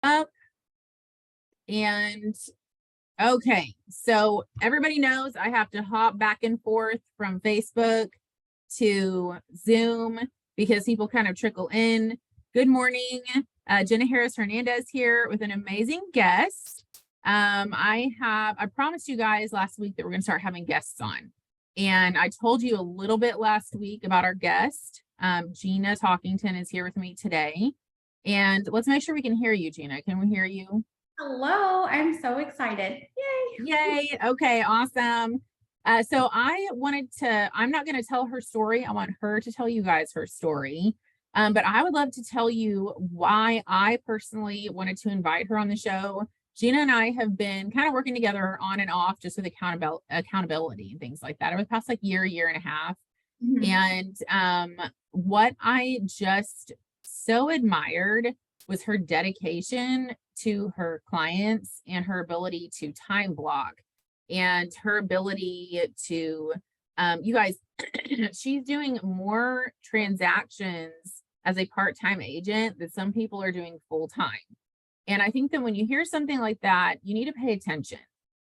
up. And okay, so everybody knows I have to hop back and forth from Facebook to Zoom because people kind of trickle in. Good morning. Jenna Harris Hernandez here with an amazing guest. I promised you guys last week that we're going to start having guests on. And I told you a little bit last week about our guest. Gina Talkington is here with me today. And let's make sure we can hear you, Gina. Can we hear you? Hello, I'm so excited. Yay. Yay. Okay, awesome. So I'm not going to tell her story. I want her to tell you guys her story. But I would love to tell you why I personally wanted to invite her on the show. Gina and I have been kind of working together on and off just with accountability and things like that over the past year and a half. Mm-hmm. And what I just so admired was her dedication to her clients and her ability to time block and her ability to, you guys, she's doing more transactions as a part-time agent that some people are doing full-time. And I think that when you hear something like that, you need to pay attention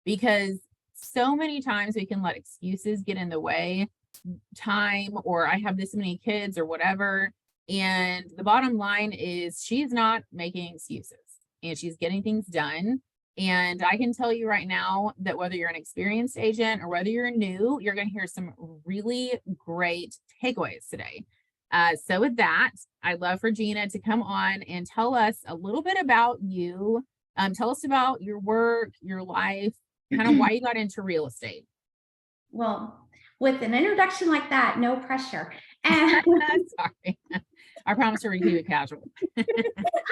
because so many times we can let excuses get in the way, time, or I have this many kids or whatever. And the bottom line is she's not making excuses and she's getting things done. And I can tell you right now that whether you're an experienced agent or whether you're new, you're going to hear some really great takeaways today. So with that, I'd love for Gina to come on and tell us a little bit about you. Tell us about your work, your life, kind of why you got into real estate. Well, with an introduction like that, no pressure. And sorry. I promise to keep it casual.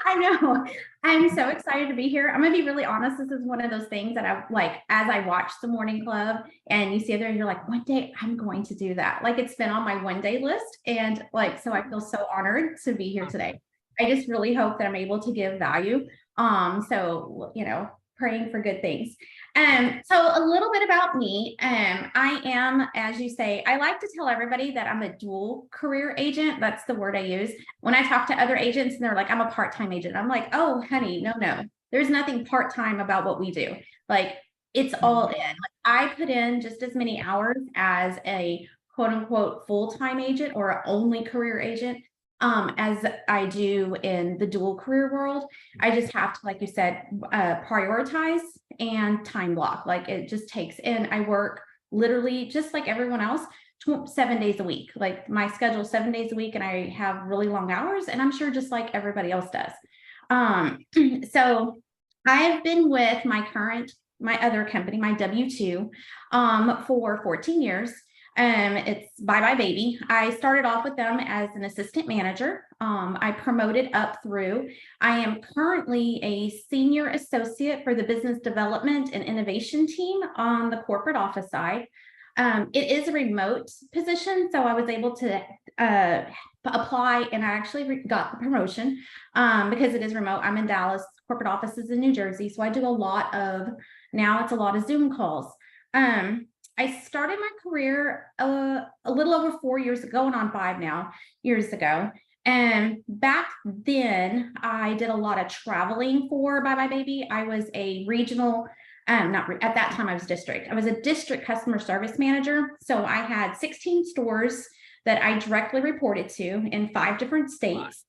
I know. I'm so excited to be here. I'm going to be really honest. This is one of those things that I like, as I watch the morning club and you sit there and you're like, one day I'm going to do that. Like it's been on my one day list. And so I feel so honored to be here today. I just really hope that I'm able to give value. Praying for good things. So a little bit about me. I am, as you say, I like to tell everybody that I'm a dual career agent. That's the word I use. When I talk to other agents and they're like, I'm a part-time agent. I'm like, oh, honey, no. There's nothing part-time about what we do. Like it's all in. Like, I put in just as many hours as a quote unquote full-time agent or only career agent. As I do in the dual career world. I just have to, like you said, prioritize and time block. Like it just takes in. I work literally just like everyone else, 7 days a week. Like my schedule is 7 days a week and I have really long hours and I'm sure just like everybody else does. So I've been with my other company, my W-2, for 14 years. It's Bye Bye Baby. I started off with them as an assistant manager. I promoted up through. I am currently a senior associate for the business development and innovation team on the corporate office side. It is a remote position, so I was able to apply and I actually got the promotion because it is remote. I'm in Dallas, corporate office is in New Jersey, so I do a lot of Zoom calls. I started my career a little over 4 years ago, and on 5 years ago. And back then, I did a lot of traveling for Bye Bye Baby. I was a regional, at that time, I was district. I was a district customer service manager. So I had 16 stores that I directly reported to in 5 different states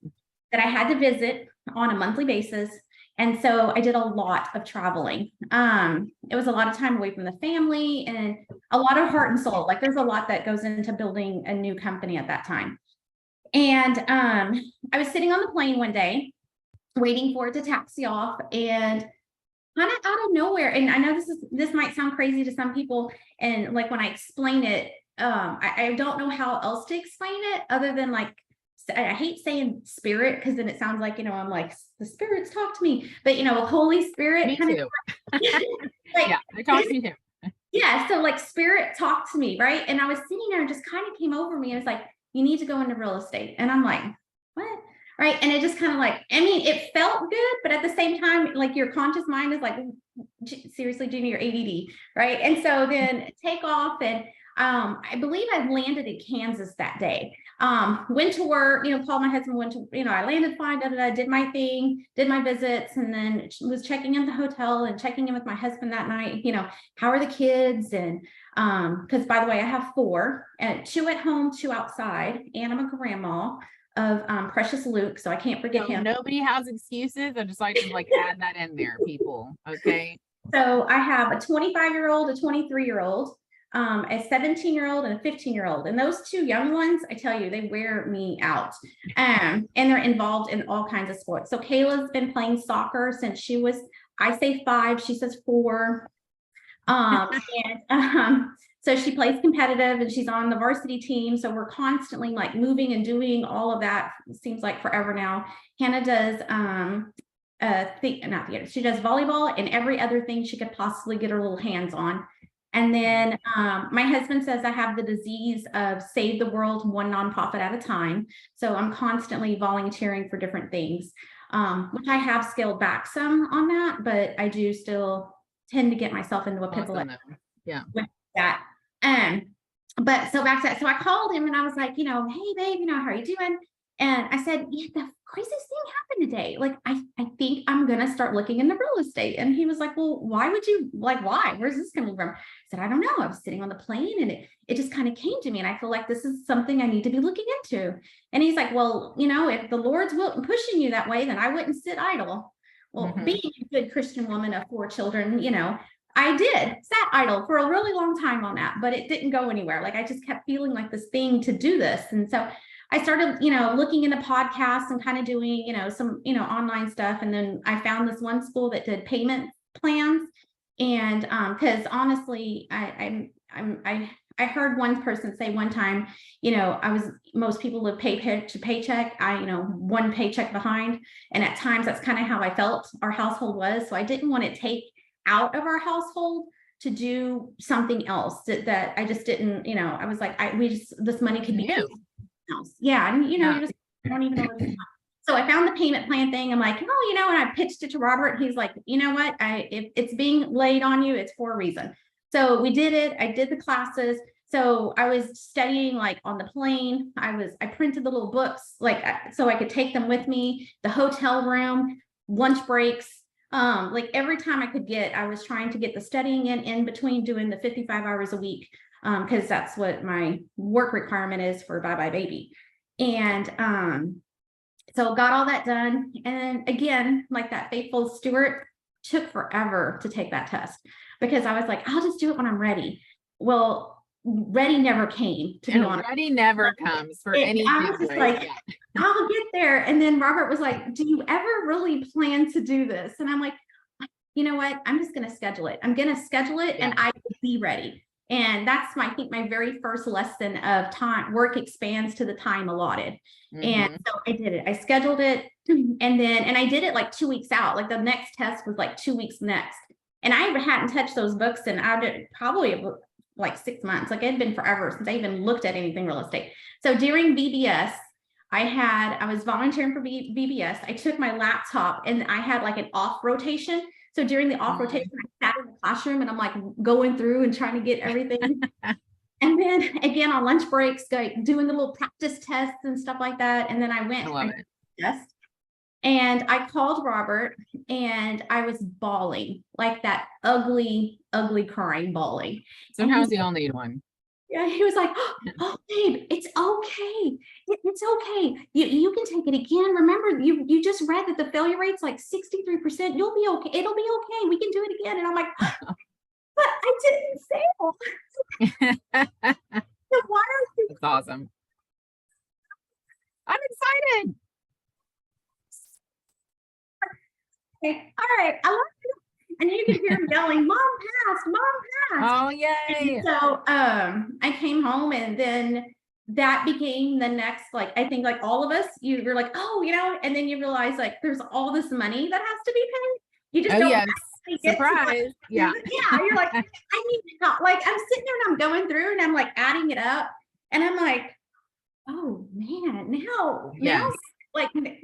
that I had to visit on a monthly basis. And so I did a lot of traveling. It was a lot of time away from the family and a lot of heart and soul. Like there's a lot that goes into building a new company at that time. And I was sitting on the plane one day, waiting for it to taxi off and kind of out of nowhere. And I know this might sound crazy to some people. And like when I explain it, I don't know how else to explain it other than like, I hate saying spirit because then it sounds like, I'm like, the spirits talk to me, but Holy Spirit. Me too. Yeah, they talk to me too. Yeah, so like spirit talked to me, right? And I was sitting there and just kind of came over me and it's like, you need to go into real estate. And I'm like, what? Right. And it just kind of like, it felt good, but at the same time, like your conscious mind is like, seriously, Gina, you're ADD. Right. And so then take off and I believe I landed in Kansas that day. Went to work, called my husband, went to, I landed fine, did my thing, did my visits, and then was checking in the hotel and checking in with my husband that night, how are the kids? And because by the way, I have 4, and 2 at home, 2 outside, and I'm a grandma of Precious Luke, so I can't forget him. Nobody has excuses. I just like to add that in there, people. Okay. So I have a 25-year-old, a 23-year-old, a 17-year-old, and a 15-year-old. And those 2 young ones, I tell you, they wear me out. And they're involved in all kinds of sports. So Kayla's been playing soccer since she was, I say 5, she says 4. So she plays competitive and she's on the varsity team. So we're constantly moving and doing all of that. It seems like forever now. Hannah does not theater. She does volleyball and every other thing she could possibly get her little hands on. And then my husband says I have the disease of save the world one nonprofit at a time. So I'm constantly volunteering for different things, which I have scaled back some on that, but I do still tend to get myself into a pickle. Awesome, with that. But so back to that. So I called him and I was like, hey babe, how are you doing? And I said, yeah, the craziest thing happened today. I think I'm going to start looking into real estate. And he was like, well, why would you why? Where's this coming from? I said, I don't know. I was sitting on the plane and it just kind of came to me. And I feel like this is something I need to be looking into. And he's like, well, if the Lord's pushing you that way, then I wouldn't sit idle. Well, being a good Christian woman of 4 children, I sat idle for a really long time on that, but it didn't go anywhere. I just kept feeling like this thing to do this. And so I started, looking into podcasts and kind of doing, some, online stuff. And then I found this one school that did payment plans. And because honestly, I heard one person say one time, most people live paycheck to paycheck. One paycheck behind. And at times that's kind of how I felt our household was. So I didn't want to take out of our household to do something else that I just didn't, I was like, this money could be else. Yeah. And you just don't even know. So I found the payment plan thing. I'm like, and I pitched it to Robert. He's like, you know what? If it's being laid on you, it's for a reason. So we did it. I did the classes. So I was studying on the plane. I printed the little books, so I could take them with me, the hotel room, lunch breaks. Every time I could get, I was trying to get the studying in between doing the 55 hours a week. Because that's what my work requirement is for Bye Bye Baby. And so got all that done. And then again, that faithful steward, took forever to take that test because I was like, I'll just do it when I'm ready. Well, ready never came, to be honest. Ready never comes for anything. I was just like, I'll get there. And then Robert was like, do you ever really plan to do this? And I'm like, you know what? I'm just going to schedule it. I'm going to schedule it and I will be ready. And that's I think my very first lesson of time. Work expands to the time allotted. And so I did it. I scheduled it and I did it 2 weeks out. The next test was 2 weeks next. And I hadn't touched those books and I did probably 6 months. It had been forever since I even looked at anything real estate. So during VBS, I was volunteering for VBS. I took my laptop and I had an off rotation. So during the off rotation, I sat in the classroom and I'm going through and trying to get everything. And then again, on lunch breaks, doing the little practice tests and stuff like that. And then I went test and I called Robert and I was bawling, that ugly, ugly crying bawling. Sometimes you all need one. Yeah, he was like, oh, babe, it's okay. It's okay. You can take it again. Remember, you just read that the failure rate's 63%. You'll be okay. It'll be okay. We can do it again. And I'm like, but I didn't fail. So why are you? That's awesome. I'm excited. Okay. All right. I love you. And you can hear him yelling, Mom passed, Mom passed. Oh, yay. And so I came home and then that became the next, I think all of us, you're like, oh, and then you realize there's all this money that has to be paid. You just don't surprise. Yeah. Yeah. You're like, I need help. I'm sitting there and I'm going through and I'm adding it up and I'm like, oh man, now,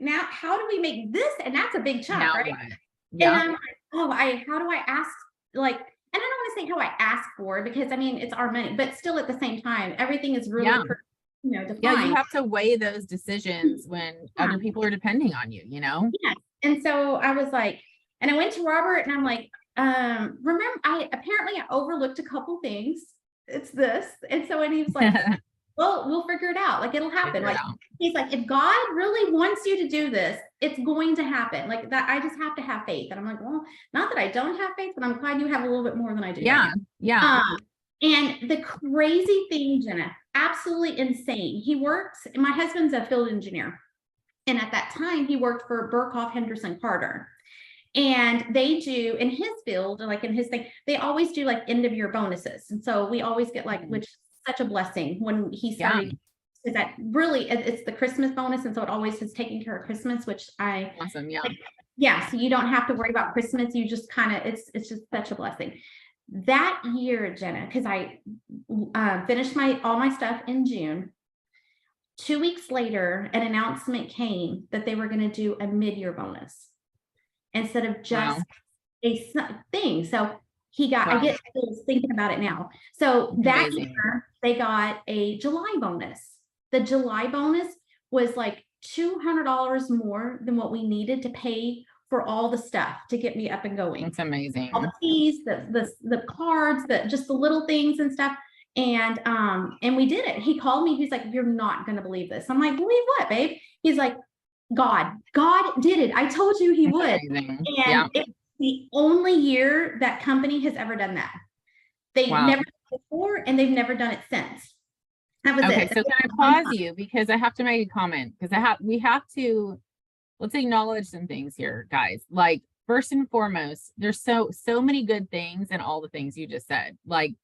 now how do we make this? And that's a big chunk, now right? What? Yeah. And I'm like, how do I ask? And I don't want to say how I ask for it because it's our money, but still at the same time, everything is really Yeah, you defined. have to weigh those decisions when Yeah. other people are depending on you, you know? Yes. And so I was like, and I went to Robert and I'm like, remember, I overlooked a couple things. It's this. And so, and he was like, well, we'll figure it out. Like, it'll happen. Figure it Like, out. he's like, if God really wants you to do this, it's going to happen. Like that, I just have to have faith. And I'm like, well, not that I don't have faith, but I'm glad you have a little bit more than I do right Yeah, now. yeah. And the crazy thing, Jenna, absolutely insane. My husband's a field engineer. And at that time, he worked for Burkhoff Henderson Carter. And they do in his field, like in his thing, they always do like end of year bonuses. And so we always get like, which is such a blessing when he Yeah. started, is that really it's the Christmas bonus. And so it always has taken care of Christmas, which Awesome. Yeah. like, yeah. So you don't have to worry about Christmas. You just kind of, it's just such a blessing. That year, Jenna, because I finished all my stuff in June. 2 weeks later, an announcement came that they were going to do a mid-year bonus instead of just a thing. So I get thinking about it now. So that year, they got a July bonus. The July bonus was like $200 more than what we needed to pay for all the stuff to get me up and going. It's amazing. All the fees, the cards, just the little things and stuff. And we did it. He called me. He's like, you're not going to believe this. I'm like, believe what, babe? He's like, God did it. I told you he would. Amazing. And it's the only year that company has ever done that. They've never done it before, and they've never done it since. That was it. So can I pause you because I have to make a comment because we have to, let's acknowledge some things here, guys. Like, first and foremost, there's so many good things in all the things you just said. Like,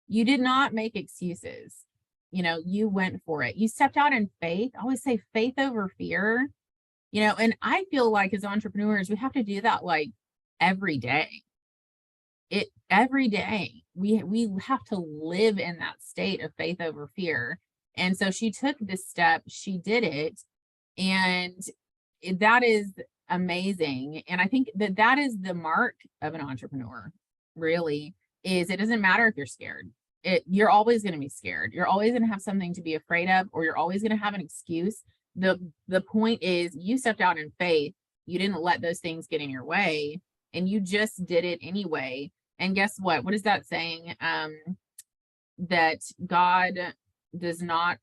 you did not make excuses. You know, you went for it. You stepped out in faith. I always say faith over fear. You know, and I feel like as entrepreneurs, we have to do that like every day. Every day we have to live in that state of faith over fear. And so she took this step, she did it, and that is amazing. And I think that is the mark of an entrepreneur, really, is it doesn't matter if you're scared. You're always going to be scared. You're always going to have something to be afraid of, or you're always going to have an excuse. The point is you stepped out in faith. You didn't let those things get in your way, and you just did it anyway. And guess what? What is that saying? That God does not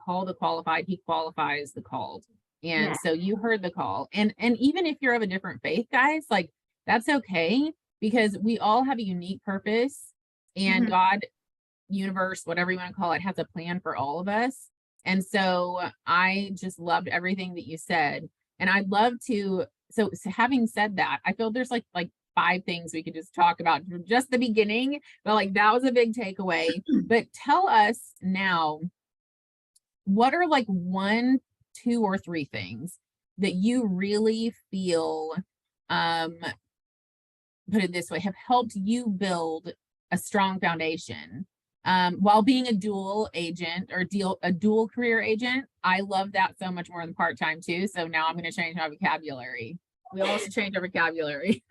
call the qualified, he qualifies the called. And so you heard the call. And even if you're of a different faith, guys, like, that's okay, because we all have a unique purpose, and God, universe, whatever you want to call it, has a plan for all of us. And so I just loved everything that you said. And I'd love to, so having said that, I feel there's like 5 things we could just talk about from just the beginning, but like that was a big takeaway. But tell us now, what are like 1, 2, or 3 things that you really feel, put it this way, have helped you build a strong foundation while being a dual agent or a dual career agent? I love that so much more than part-time too. So now I'm going to change my vocabulary. We all should change our vocabulary.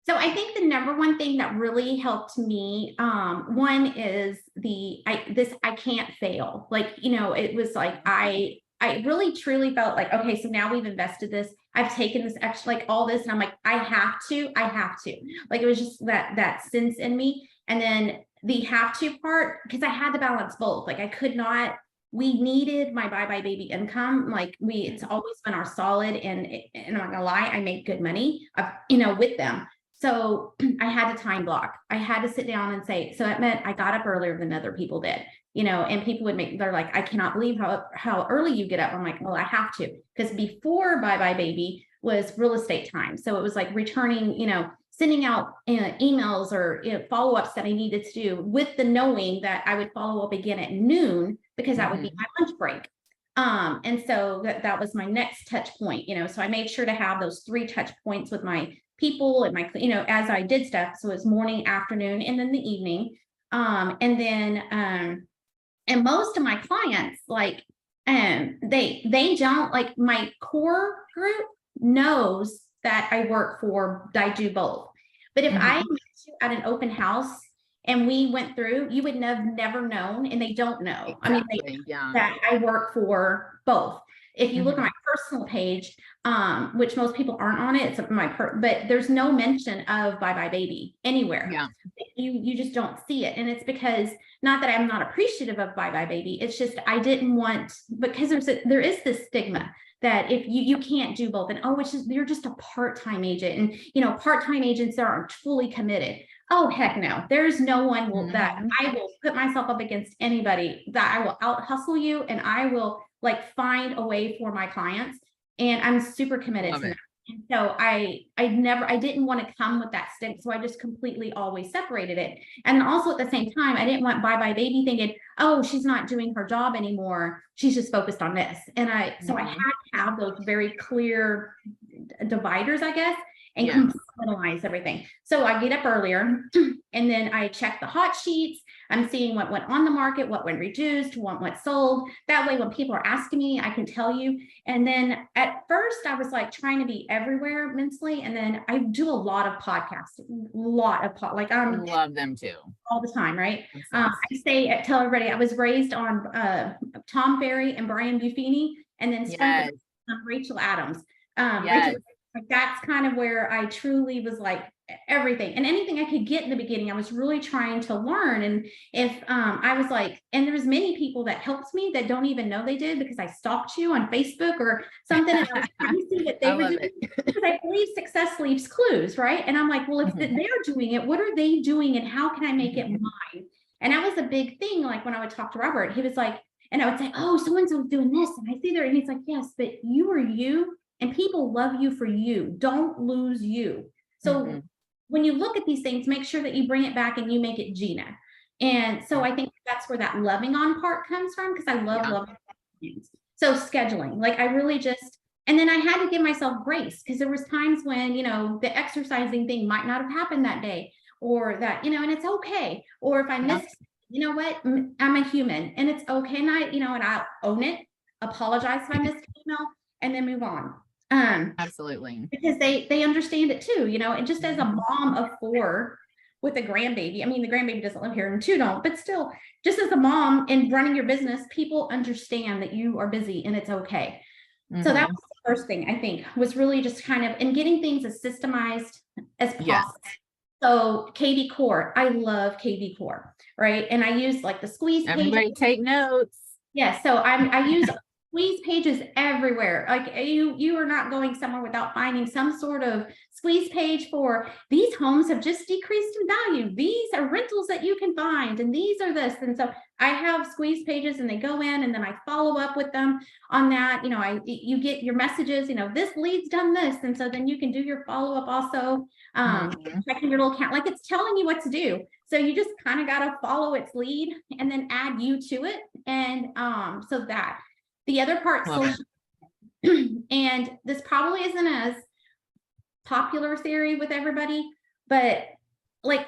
So I think the number one thing that really helped me, one is I can't fail. Like, you know, it was like, I really truly felt like, okay, so now we've invested this. I've taken this extra, like all this, and I'm like, I have to, like, it was just that sense in me. And then the have to part, because I had to balance both. Like, I could not, we needed my Bye Bye Baby income. Like, it's always been our solid, and I'm not gonna lie, I make good money, with them. So I had to time block. I had to sit down and say, so that meant I got up earlier than other people did, and people they're like, I cannot believe how early you get up. I'm like, well, I have to, because before Bye Bye Baby was real estate time. So it was like returning, sending out emails or follow-ups that I needed to do, with the knowing that I would follow up again at noon, because that would be my lunch break. And so that was my next touch point, so I made sure to have those 3 touch points with my people and my, as I did stuff. So it's morning, afternoon, and then the evening. And most of my clients, like, they don't, like, my core group knows that I work for, I do both. But if I meet you at an open house and we went through, you would have never known, and they don't know. I mean, that I work for both. If you look at my personal page, which most people aren't on it, it's but there's no mention of Bye Bye Baby anywhere. Yeah. You just don't see it. And it's because, not that I'm not appreciative of Bye Bye Baby, it's just I didn't want, because there is this stigma that if you can't do both, and it's just, you're just a part-time agent, and you know, part-time agents aren't fully committed. Oh, heck no. There's no one that I will put myself up against anybody, that I will out hustle you, and I will like find a way for my clients. And I'm super committed to that. And so I didn't want to come with that stick. So I just completely always separated it. And also at the same time, I didn't want Bye Bye Baby thinking, oh, she's not doing her job anymore, she's just focused on this. And so I had to have those very clear dividers, I guess, and compartmentalize everything. So I get up earlier and then I check the hot sheets. I'm seeing what went on the market, what went reduced, what sold. That way, when people are asking me, I can tell you. And then at first I was like trying to be everywhere mentally. And then I do a lot of podcasting, I love them too. All the time, right? I tell everybody I was raised on Tom Ferry and Brian Buffini, and then Rachel Adams. Like that's kind of where I truly was like everything and anything I could get in the beginning. I was really trying to learn. And if I was like, and there was many people that helped me that don't even know they did, because I stalked you on Facebook or something. And I was trying to see what they were doing, because I believe success leaves clues, right? And I'm like, well, if they're doing it, what are they doing, and how can I make it mine? And that was a big thing. Like when I would talk to Robert, he was like, and I would say, oh, so-and-so's doing this, and I see there, and he's like, yes, but you are you. And people love you for you. Don't lose you. So when you look at these things, make sure that you bring it back and you make it Gina. And so I think that's where that loving on part comes from, because I love loving things. So scheduling, like I really just, and then I had to give myself grace, because there was times when, you know, the exercising thing might not have happened that day, or that, you know, and it's okay. Or if I missed, you know what, I'm a human and it's okay. And and I'll own it, apologize if I missed an email, and then move on. Absolutely. Because they understand it too, you know, and just as a mom of 4 with a grandbaby, I mean, the grandbaby doesn't live here and 2 don't, but still, just as a mom and running your business, people understand that you are busy and it's okay. So that was the first thing I think, was really just kind of, and getting things as systemized as possible. So KV Core, I love KV Core, right? And I use like the squeeze page. Everybody take notes. Yes. So I use squeeze pages everywhere. Like you are not going somewhere without finding some sort of squeeze page for these homes have just decreased in value. These are rentals that you can find, and these are this. And so I have squeeze pages, and they go in, and then I follow up with them on that. You know, you get your messages, you know, this lead's done this. And so then you can do your follow up also, checking your little account, like it's telling you what to do. So you just kind of got to follow its lead and then add you to it. And so that. The other part, and this probably isn't as popular theory with everybody, but like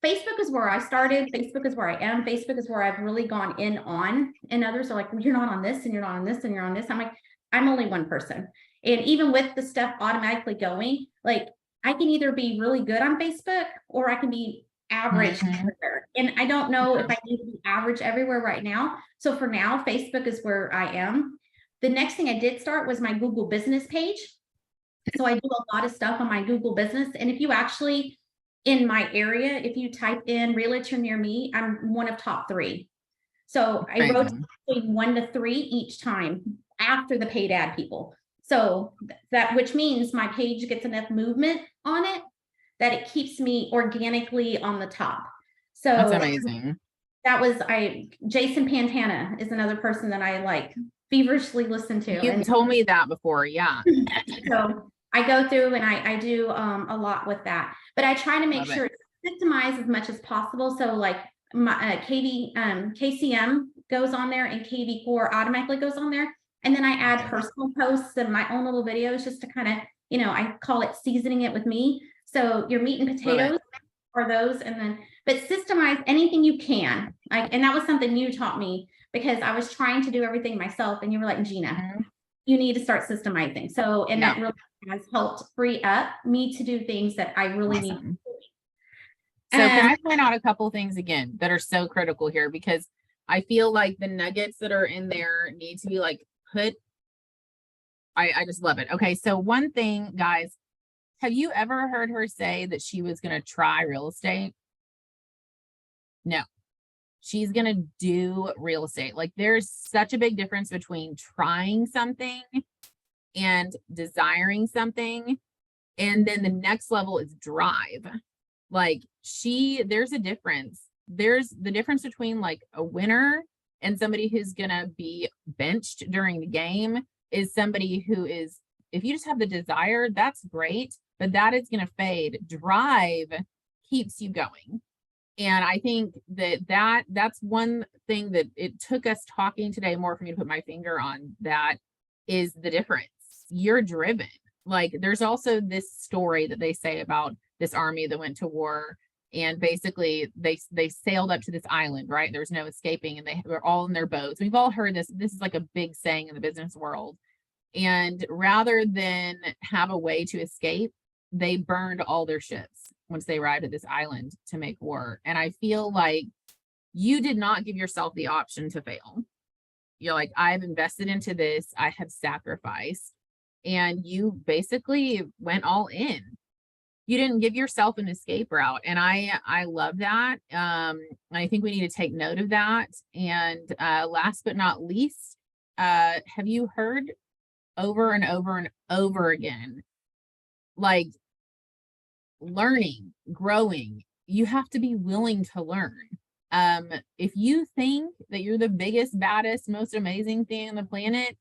Facebook is where I started. Facebook is where I am. Facebook is where I've really gone in on, and others are like, well, you're not on this, and you're not on this, and you're on this. I'm like, I'm only one person. And even with the stuff automatically going, like I can either be really good on Facebook, or I can be average everywhere. And I don't know if I need to be average everywhere right now. So for now, Facebook is where I am. The next thing I did start was my Google business page. So I do a lot of stuff on my Google business. And if you actually, in my area, if you type in realtor near me, I'm one of top 3. So I wrote between 1 to 3 each time after the paid ad people. So that, which means my page gets enough movement on it that it keeps me organically on the top. So that's amazing. That was Jason Pantana is another person that I like feverishly listen to. You told me that before. So I go through and I do a lot with that, but I try to make sure it's systemized as much as possible. So like my KCM goes on there, and KV Core automatically goes on there. And then I add personal posts and my own little videos just to kind of, you know, I call it seasoning it with me. So your meat and potatoes are those, and then, but systemize anything you can. And that was something you taught me, because I was trying to do everything myself, and you were like, Gina, you need to start systemizing. So, and that really has helped free up me to do things that I really need to do. So can I point out a couple things again that are so critical here, because I feel like the nuggets that are in there need to be like put. I just love it. Okay, so one thing, guys, have you ever heard her say that she was going to try real estate? No, she's going to do real estate. Like, there's such a big difference between trying something and desiring something. And then the next level is drive. Like, there's a difference. There's the difference between like a winner and somebody who's going to be benched during the game is somebody who is, if you just have the desire, that's great, but that is going to fade. Drive keeps you going. And I think that's one thing that it took us talking today more for me to put my finger on, that is the difference. You're driven. Like, there's also this story that they say about this army that went to war, and basically they sailed up to this island, right? There was no escaping, and they were all in their boats. We've all heard this. This is like a big saying in the business world. And rather than have a way to escape, they burned all their ships once they arrived at this island to make war. And I feel like you did not give yourself the option to fail. You're like, I've invested into this, I have sacrificed, and you basically went all in. You didn't give yourself an escape route. And I love that. I think we need to take note of that. And last but not least, have you heard over and over and over again, like, learning, growing, you have to be willing to learn. If you think that you're the biggest, baddest, most amazing thing on the planet,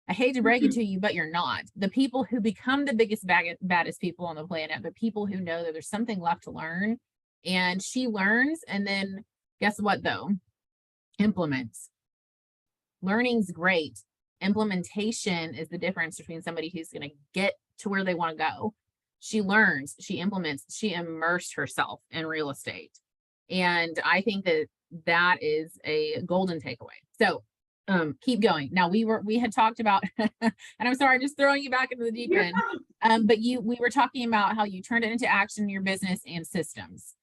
I hate to break it to you, but you're not. The people who become the biggest, baddest people on the planet, the people who know that there's something left to learn. And she learns, and then guess what though? Implements. Learning's great. Implementation is the difference between somebody who's going to get to where they want to go. She learns, she implements, she immersed herself in real estate. And I think that is a golden takeaway. So keep going. Now we had talked about, and I'm sorry, I'm just throwing you back into the deep end. But we were talking about how you turned it into action in your business and systems.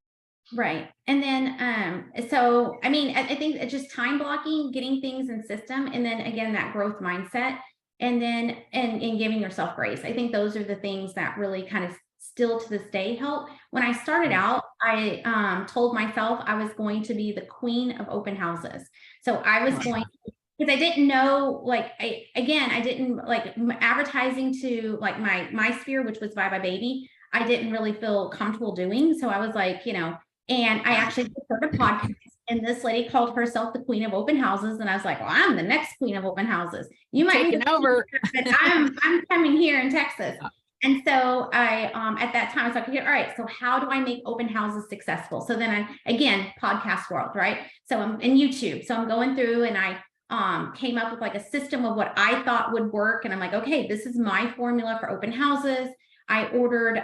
Right. And then, so, I mean, I think it's just time blocking, getting things in system, and then again, that growth mindset, and then, and giving yourself grace. I think those are the things that really kind of still to this day help. When I started out, I told myself I was going to be the queen of open houses. So I was going, because I didn't know, like, I didn't like advertising to like my sphere, which was Bye Bye Baby. I didn't really feel comfortable doing. So I was like, and I actually heard a podcast, and this lady called herself the queen of open houses. And I was like, well, I'm the next queen of open houses. You might take it over, but I'm coming here in Texas. And so I, at that time, I was like, okay, all right, so how do I make open houses successful? So then again, podcast world, right? So I'm in YouTube. So I'm going through, and I came up with like a system of what I thought would work. And I'm like, okay, this is my formula for open houses. I ordered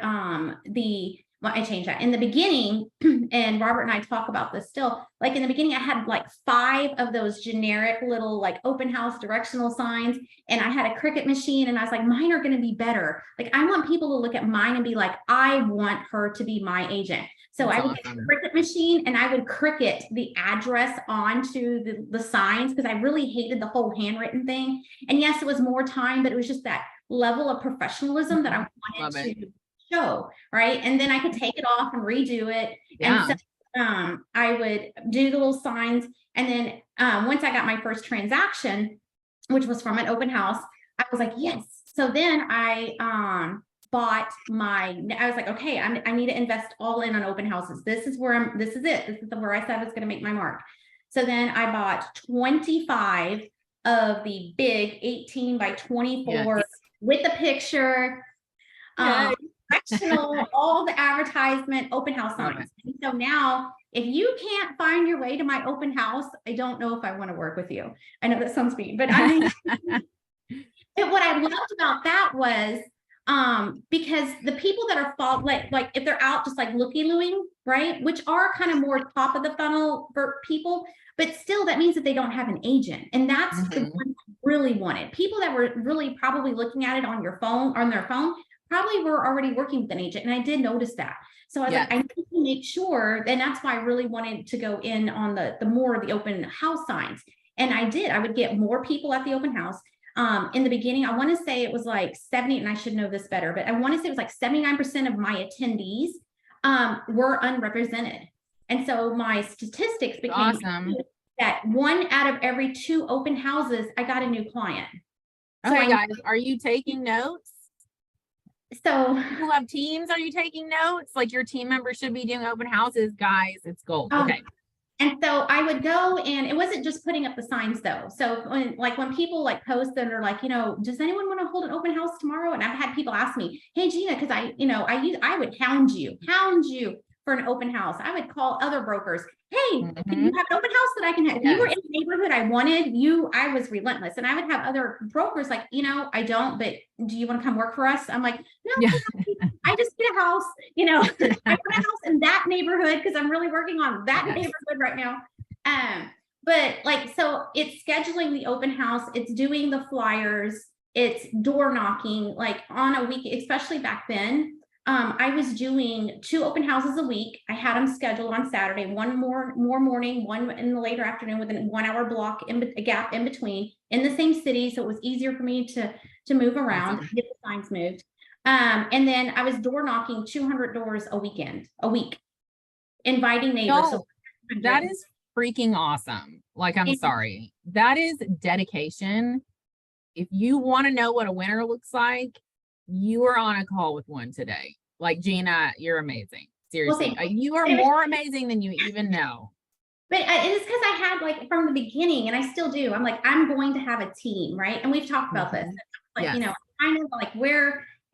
I changed that in the beginning, and Robert and I talk about this still. Like in the beginning, I had like 5 of those generic little like open house directional signs, and I had a Cricut machine, and I was like, mine are going to be better. Like, I want people to look at mine and be like, I want her to be my agent. So that's I would awesome. Get a Cricut machine, and I would Cricut the address onto the signs, because I really hated the whole handwritten thing. And yes, it was more time, but it was just that level of professionalism that I wanted to show, right? And then I could take it off and redo it. Yeah. And so I would do the little signs. And then once I got my first transaction, which was from an open house, I was like, yes. So then I I was like, okay, I need to invest all in on open houses. This is where where I said I was going to make my mark. So then I bought 25 of the big 18 by 24 with the picture, all the advertisement, open house signs. And so now, if you can't find your way to my open house, I don't know if I want to work with you. I know that sounds mean, but I mean, but what I loved about that was, because the people that are like if they're out just like looky-looing, right, which are kind of more top of the funnel for people, but still that means that they don't have an agent. And that's the one I really wanted. People that were really probably looking at it on their phone, probably were already working with an agent. And I did notice that. So I was like, I need to make sure. And that's why I really wanted to go in on the more of the open house signs. And I did. I would get more people at the open house. In the beginning, I want to say it was like 70, and I should know this better, but I want to say it was like 79% of my attendees were unrepresented. And so my statistics became awesome. That 1 out of every 2 open houses, I got a new client. Okay, so guys, are you taking notes? So people have teams. Are you taking notes? Like your team members should be doing open houses, guys. It's gold. Okay. And so I would go, and it wasn't just putting up the signs though. So when people like post and are like, does anyone want to hold an open house tomorrow? And I've had people ask me, hey Gina, because I would hound you for an open house. I would call other brokers. Hey, can you have an open house that I can have? If you were in the neighborhood I wanted, I was relentless. And I would have other brokers like, I don't, but do you want to come work for us? I'm like, no, I just get a house, I want a house in that neighborhood because I'm really working on that neighborhood right now. But like, so it's scheduling the open house, it's doing the flyers, it's door knocking, like on a week, especially back then. I was doing 2 open houses a week. I had them scheduled on Saturday, one more morning, one in the later afternoon with a 1-hour block a gap in between in the same city. So it was easier for me to move around, get the signs moved. And then I was door knocking 200 doors a week, inviting neighbors. So that is freaking awesome. Like, I'm sorry. That is dedication. If you want to know what a winner looks like, you are on a call with one today. Like, Gina, you're amazing. Seriously. You are more amazing than you even know. But it's because I had like from the beginning, and I still do. I'm like, I'm going to have a team, right? And we've talked about this. Like, kind of like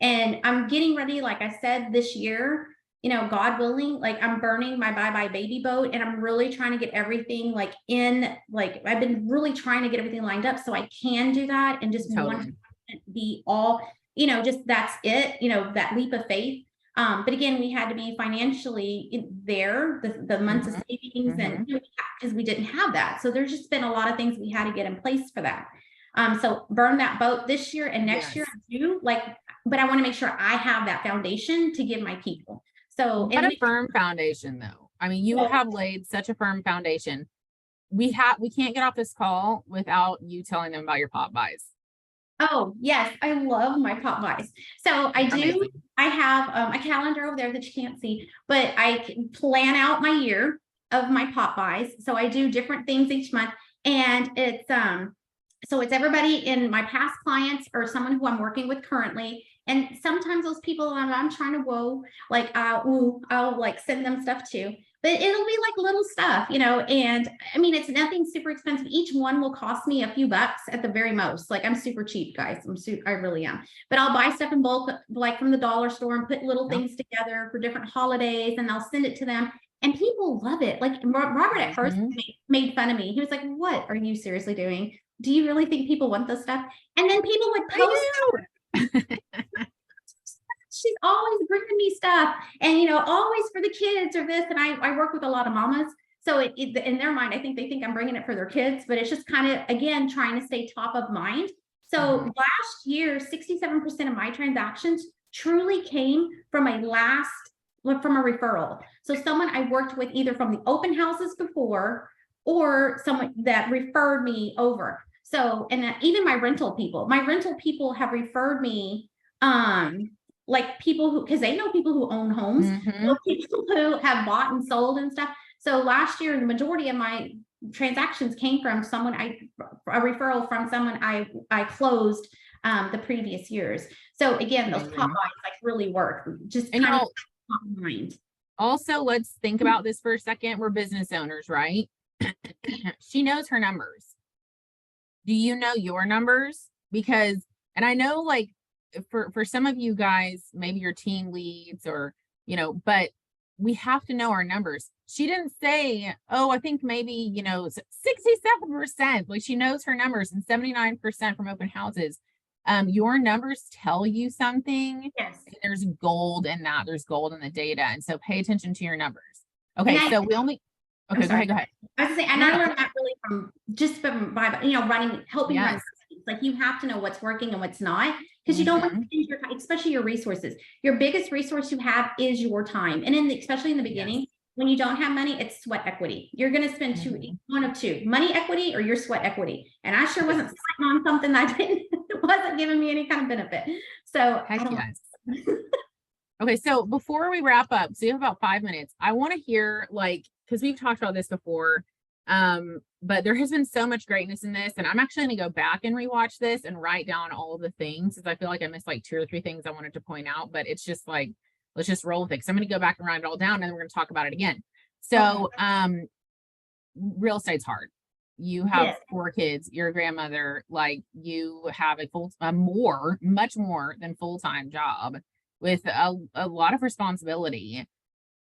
and I'm getting ready, like I said, this year, God willing, like I'm burning my bye-bye baby boat, and I'm really trying to get everything like I've been really trying to get everything lined up so I can do that and just be all, just that's it, that leap of faith. But again, we had to be financially there, the months of savings, and because we didn't have that. So there's just been a lot of things we had to get in place for that. So burn that boat this year and next year too, but I want to make sure I have that foundation to give my people. So what a firm foundation though. I mean, you have laid such a firm foundation. We can't get off this call without you telling them about your pop buys. Oh, yes. I love my pop buys. So I do. I have a calendar over there that you can't see, but I can plan out my year of my pop buys. So I do different things each month, and it's so it's everybody in my past clients or someone who I'm working with currently. And sometimes those people I'm trying to I'll like send them stuff too. But it'll be like little stuff, and I mean, it's nothing super expensive. Each one will cost me a few bucks at the very most. Like, I'm super cheap, guys. I really am. But I'll buy stuff in bulk, like from the dollar store, and put little things together for different holidays, and I'll send it to them. And people love it. Like Robert at first made fun of me. He was like, "What are you seriously doing? Do you really think people want this stuff?" And then people would post. She's always bringing me stuff, and always for the kids or this. And I work with a lot of mamas, so it in their mind, I think they think I'm bringing it for their kids, but it's just kind of, again, trying to stay top of mind. So last year, 67% of my transactions truly came from a referral. So someone I worked with either from the open houses before or someone that referred me over. So, and even my rental people have referred me, like people who, because they know people who own homes, people who have bought and sold and stuff. So last year, the majority of my transactions came from a referral from someone I closed the previous years. So again, those pop buys like really work. Just kind of top of mind. Also, let's think about this for a second. We're business owners, right? She knows her numbers. Do you know your numbers? Because, and I know like for some of you guys, maybe your team leads or, but we have to know our numbers. She didn't say, oh, I think maybe, 67%, like she knows her numbers, and 79% from open houses. Your numbers tell you something. Yes. There's gold in that. There's gold in the data. And so pay attention to your numbers. Okay. So we only, okay, go ahead. I was saying, and I learned that really from running, helping run. Like you have to know what's working and what's not, because you don't want to spend your time, especially your resources. Your biggest resource you have is your time. And especially in the beginning, when you don't have money, it's sweat equity. You're going to spend one of two, money equity or your sweat equity. And I sure wasn't sweating on something that wasn't giving me any kind of benefit. So Okay, so before we wrap up, so you have about 5 minutes. I want to hear, like, because we've talked about this before, but there has been so much greatness in this, and I'm actually going to go back and rewatch this and write down all of the things, because I feel like I missed like 2 or 3 things I wanted to point out, but it's just like, let's just roll with it. So I'm going to go back and write it all down, and then we're going to talk about it again. So, real estate's hard. You have 4 kids, you're a grandmother, like you have a much more than full-time job with a lot of responsibility.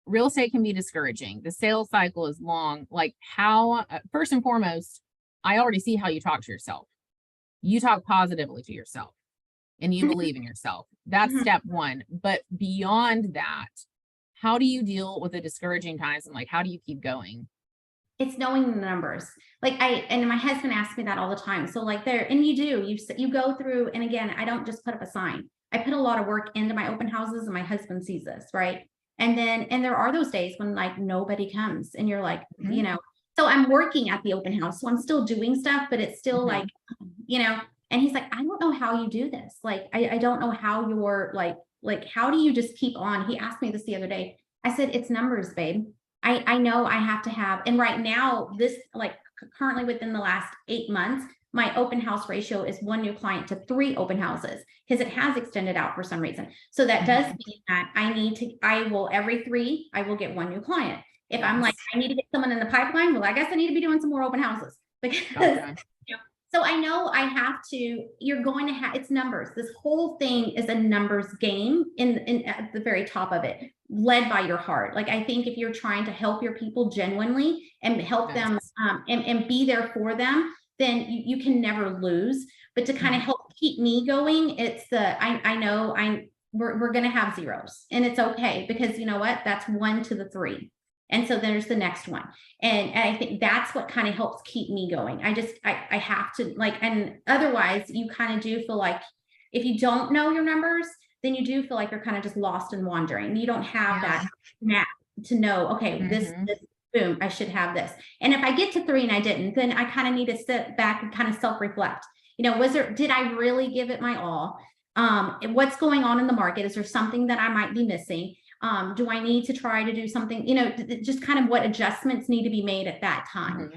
Real estate can be discouraging. The sales cycle is long. Like how, first and foremost, I already see how you talk to yourself. You talk positively to yourself and you believe in yourself. That's step 1. But beyond that, how do you deal with the discouraging times, and like, how do you keep going? It's knowing the numbers. And my husband asks me that all the time. So like you go through, and again, I don't just put up a sign. I put a lot of work into my open houses, and my husband sees this, right? And there are those days when like nobody comes and you're like, so I'm working at the open house. So I'm still doing stuff, but it's still like, and he's like, I don't know how you do this. Like, I don't know how you're like, how do you just keep on? He asked me this the other day. I said, it's numbers, babe. I know I have to have, and right now this, like currently within the last 8 months, my open house ratio is 1 new client to 3 open houses, because it has extended out for some reason. So that does mean that every 3, I will get 1 new client. If I'm like, I need to get someone in the pipeline, well, I guess I need to be doing some more open houses, because so I know I have to, you're going to have, it's numbers. This whole thing is a numbers game in at the very top of it, led by your heart. Like, I think if you're trying to help your people genuinely and help them and be there for them, then you can never lose. But to kind of help keep me going, it's we're going to have zeros, and it's okay, because you know what, that's 1 to the 3. And so there's the next one. And I think that's what kind of helps keep me going. I have to, like, and otherwise you kind of do feel like if you don't know your numbers, then you do feel like you're kind of just lost and wandering. You don't have that map to know, okay, this, boom, I should have this. And if I get to 3 and I didn't, then I kind of need to sit back and kind of self-reflect. Did I really give it my all? What's going on in the market? Is there something that I might be missing? Do I need to try to do something, just kind of what adjustments need to be made at that time,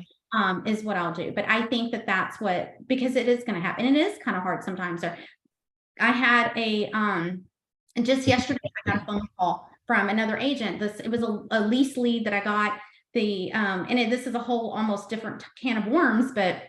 is what I'll do. But I think that's because it is going to happen, and it is kind of hard sometimes. So I had just yesterday, I got a phone call from another agent. It was a lease lead that I got. This is a whole almost different can of worms, but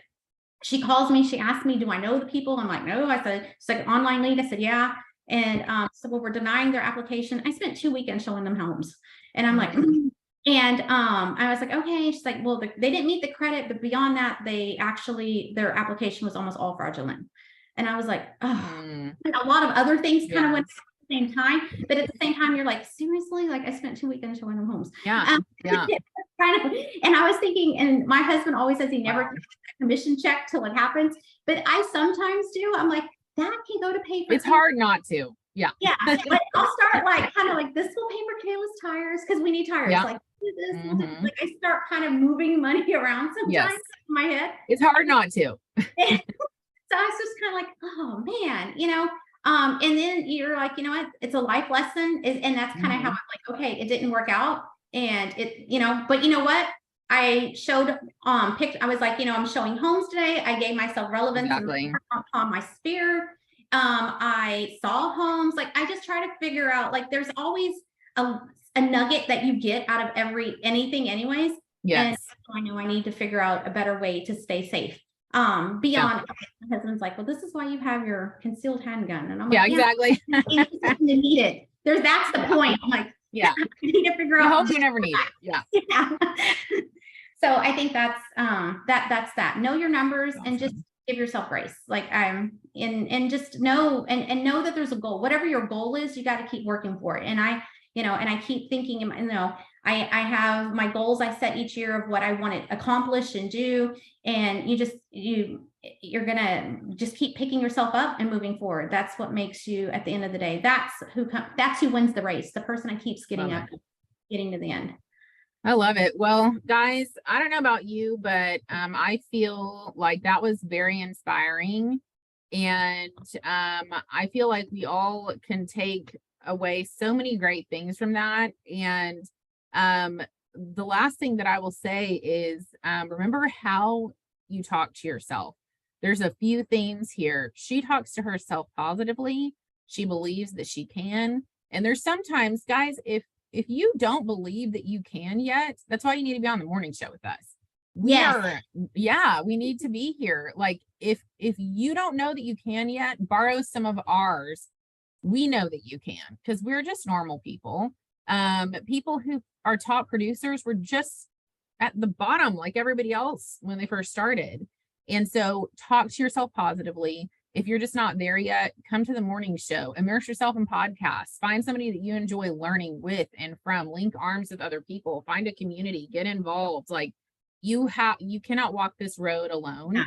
she calls me, she asked me, do I know the people? I'm like, no. I said, it's like an online lead. I said, yeah. And so we're denying their application. I spent 2 weekends showing them homes, and I'm like, and I was like, okay. She's like, well, they didn't meet the credit, but beyond that, their application was almost all fraudulent. And I was like, oh, a lot of other things kind of went at the same time, but at the same time, you're like, seriously, like I spent 2 weekends showing them homes. Kind of, and I was thinking, and my husband always says he never gets a commission check till it happens, but I sometimes do. I'm like, that can go to pay for. It's hard not to. Yeah. But I'll start like kind of like, this will pay for Kayla's tires, because we need tires. Like this, like I start kind of moving money around sometimes in my head. It's hard not to. So I was just kind of like, oh man, and then you're like, you know what, it's a life lesson, and that's kind of how I'm like, okay, it didn't work out, and but you know what, I showed I was like, I'm showing homes today. I gave myself relevance on my sphere. I saw homes. Like, I just try to figure out, like, there's always a nugget that you get out of anything anyways. And so I know I need to figure out a better way to stay safe. Beyond, my husband's like, well, this is why you have your concealed handgun. And I'm like, exactly. You need it. That's the point. I'm like, I need to figure out. I hope you never need it. So I think that's that. Know your numbers and just give yourself grace. Like and just know and know that there's a goal. Whatever your goal is, you got to keep working for it. And I keep thinking, I have my goals I set each year of what I want to accomplish and do. And you you're going to just keep picking yourself up and moving forward. That's what makes you, at the end of the day, that's who wins the race. The person that keeps getting up, getting to the end. I love it. Well, guys, I don't know about you, but I feel like that was very inspiring. And I feel like we all can take away so many great things from that. And the last thing that I will say is remember how you talk to yourself. There's a few themes here. She talks to herself positively. She believes that she can. And there's sometimes, guys, if you don't believe that you can yet, that's why you need to be on the morning show with us. We need to be here. Like if you don't know that you can yet, borrow some of ours. We know that you can, because we're just normal people. People who are top producers were just at the bottom like everybody else when they first started. And so talk to yourself positively. If you're just not there yet, come to the morning show, immerse yourself in podcasts, find somebody that you enjoy learning with and from, link arms with other people, find a community, get involved. Like you cannot walk this road alone. Yeah.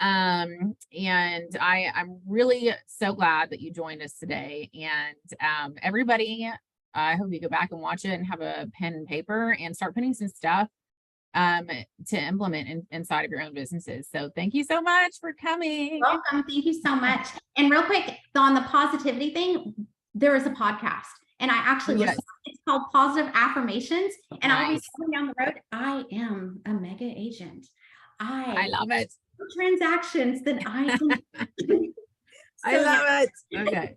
And I'm really so glad that you joined us today. And everybody, I hope you go back and watch it and have a pen and paper and start putting some stuff to implement inside of your own businesses. So thank you so much for coming. Welcome. Thank you so much. And real quick, on the positivity thing, there is a podcast, and I actually listen. It's called Positive Affirmations, and I'll be coming down the road. I am a mega agent. I love it. Transactions that I I love it. Okay.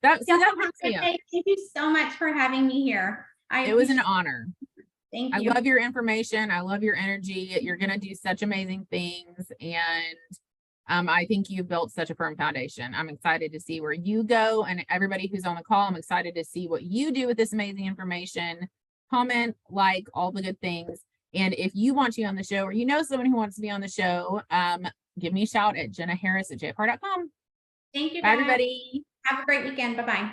Thank you so much for having me here. It was an honor. Thank you. I love your information. I love your energy. You're going to do such amazing things. And I think you've built such a firm foundation. I'm excited to see where you go, and everybody who's on the call, I'm excited to see what you do with this amazing information. Comment, like, all the good things. And if you want to be on the show, or you know someone who wants to be on the show, give me a shout at jennaharris@jfr.com. Thank you, Bye, everybody. Have a great weekend. Bye-bye.